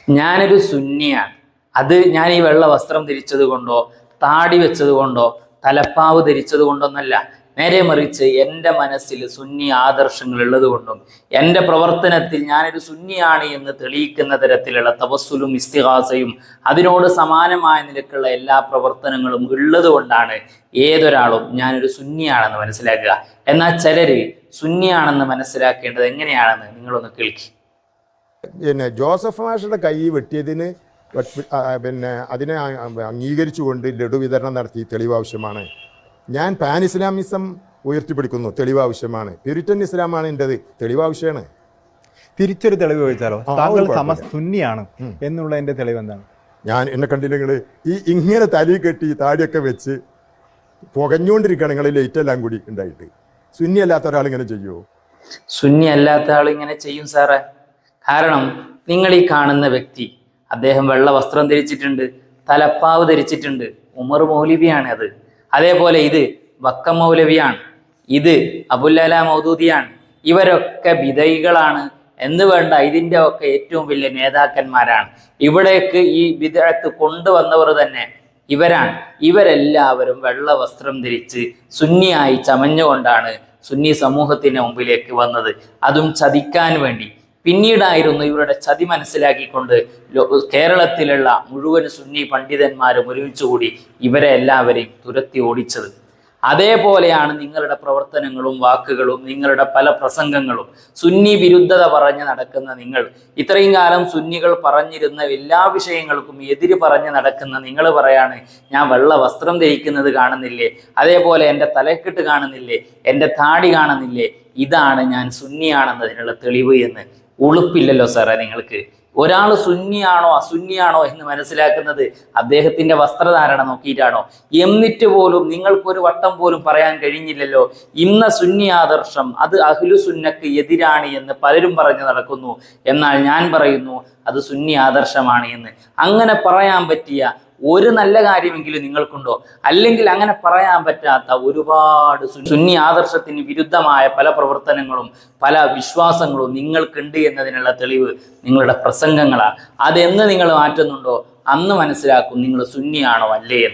ഞാനൊരു സുന്നിയാണ്. അത് ഞാൻ ഈ വെള്ള വസ്ത്രം ധരിച്ചത് കൊണ്ടോ താടി വെച്ചത് കൊണ്ടോ തലപ്പാവ് ധരിച്ചത് കൊണ്ടൊന്നല്ല. നേരെ മറിച്ച് എൻ്റെ മനസ്സിൽ സുന്നി ആദർശങ്ങൾ ഉള്ളത് കൊണ്ടും എൻ്റെ പ്രവർത്തനത്തിൽ ഞാനൊരു സുന്നിയാണ് എന്ന് തെളിയിക്കുന്ന തരത്തിലുള്ള തവസ്സുലും ഇസ്തിഗാസയും അതിനോട് സമാനമായ നിലക്കുള്ള എല്ലാ പ്രവർത്തനങ്ങളും ഉള്ളത് കൊണ്ടാണ് ഏതൊരാളും ഞാനൊരു സുന്നിയാണെന്ന് മനസ്സിലാക്കുക. എന്നാൽ ചിലര് സുന്നിയാണെന്ന് മനസ്സിലാക്കേണ്ടത് എങ്ങനെയാണെന്ന് നിങ്ങളൊന്ന് കേൾക്കി. പിന്നെ ജോസഫ് മാഷയുടെ കൈ വെട്ടിയതിന് അതിനെ അംഗീകരിച്ചുകൊണ്ട് ലഡു വിതരണം നടത്തി തെളിവാവശ്യമാണ്. ഞാൻ പാൻ ഇസ്ലാമിസം ഉയർത്തിപ്പിടിക്കുന്നു, തെളിവാവശ്യമാണ്. പ്യൂരിറ്റൻ ഇസ്ലാമാണ് എൻ്റെത്, തെളിവാവശ്യമാണ്. തിരിച്ചൊരു തെളിവ് ചോദിച്ചാലോ? താങ്കൾ സുന്നിയാണ് എന്നുള്ളതിൻ്റെ തെളിവ് എന്താണ്? ഞാൻ എന്നെ കണ്ടില്ലെങ്കിൽ ഇങ്ങനെ തലയിൽ കെട്ടി താടിയൊക്കെ വെച്ച് പുകഞ്ഞുകൊണ്ടിരിക്കുകയാണ് നിങ്ങൾ ലൈറ്റ് എല്ലാം കൂടി ഉണ്ടായിട്ട്. സുന്നി അല്ലാത്ത ഒരാൾ ഇങ്ങനെ ചെയ്യുമോ? സുന്നി അല്ലാത്ത ആൾ ഇങ്ങനെ ചെയ്യും സാറേ. കാരണം നിങ്ങൾ ഈ കാണുന്ന വ്യക്തി, അദ്ദേഹം വെള്ള വസ്ത്രം ധരിച്ചിട്ടുണ്ട്, തലപ്പാവ് ധരിച്ചിട്ടുണ്ട്. ഉമർ മൗലവിയാണ് അത്. അതേപോലെ ഇത് വക്ക മൗലവിയാണ്, ഇത് അബുല്ലല മൗദൂദിയാണ്. ഇവരൊക്കെ ബിദൈകളാണ് എന്ന് വേണ്ട, ഇതിൻ്റെ ഒക്കെ ഏറ്റവും വലിയ നേതാക്കന്മാരാണ്. ഇവിടേക്ക് ഈ ബിദഅത്ത് കൊണ്ടുവന്നവർ തന്നെ ഇവരാണ്. ഇവരെല്ലാവരും വെള്ള വസ്ത്രം ധരിച്ച് സുന്നിയായി ചമഞ്ഞുകൊണ്ടാണ് സുന്നി സമൂഹത്തിന് മുമ്പിലേക്ക് വന്നത്, അതും ചതിക്കാൻ വേണ്ടി. പിന്നീടായിരുന്നു ഇവരുടെ ചതി മനസ്സിലാക്കിക്കൊണ്ട് കേരളത്തിലുള്ള മുഴുവൻ സുന്നി പണ്ഡിതന്മാരും ഒരുമിച്ചുകൂടി ഇവരെ എല്ലാവരെയും തുരത്തി ഓടിച്ചത്. അതേപോലെയാണ് നിങ്ങളുടെ പ്രവർത്തനങ്ങളും വാക്കുകളും നിങ്ങളുടെ പല പ്രസംഗങ്ങളും. സുന്നി വിരുദ്ധത പറഞ്ഞ് നടക്കുന്ന നിങ്ങൾ, ഇത്രയും കാലം സുന്നികൾ പറഞ്ഞിരുന്ന എല്ലാ വിഷയങ്ങൾക്കും എതിര് പറഞ്ഞ് നടക്കുന്ന നിങ്ങൾ പറയാണ്, ഞാൻ വെള്ള വസ്ത്രം ധരിക്കുന്നത് കാണുന്നില്ലേ, അതേപോലെ എൻ്റെ തലക്കെട്ട് കാണുന്നില്ലേ, എൻ്റെ താടി കാണുന്നില്ലേ, ഇതാണ് ഞാൻ സുന്നിയാണെന്നതിനുള്ള തെളിവ് എന്ന്. ഉളുപ്പില്ലല്ലോ സാറേ നിങ്ങൾക്ക്? ഒരാൾ സുന്നിയാണോ അസുന്നിയാണോ എന്ന് മനസ്സിലാക്കുന്നത് അദ്ദേഹത്തിന്റെ വസ്ത്രധാരണ നോക്കിയിട്ടാണോ? എന്നിട്ട് പോലും നിങ്ങൾക്കൊരു വട്ടം പോലും പറയാൻ കഴിഞ്ഞില്ലല്ലോ ഇന്ന സുന്നി ആദർശം അത് അഹ്ലു സുന്നക്ക് എതിരാണ് എന്ന് പലരും പറഞ്ഞു നടക്കുന്നു. എന്നാൽ ഞാൻ പറയുന്നു അത് സുന്നി ആദർശമാണ് എന്ന്. അങ്ങനെ പറയാൻ പറ്റിയ ഒരു നല്ല കാര്യമെങ്കിലും നിങ്ങൾക്കുണ്ടോ? അല്ലെങ്കിൽ അങ്ങനെ പറയാൻ പറ്റാത്ത ഒരുപാട് സുന്നി ആദർശത്തിന് വിരുദ്ധമായ പല പ്രവർത്തനങ്ങളും പല വിശ്വാസങ്ങളും നിങ്ങൾക്കുണ്ട് എന്നതിനുള്ള തെളിവ് നിങ്ങളുടെ പ്രസംഗങ്ങളാണ്. അതെന്ന് നിങ്ങൾ മാറ്റുന്നുണ്ടോ അന്ന് മനസ്സിലാക്കും നിങ്ങൾ സുന്നിയാണോ അല്ലേ എന്ന്.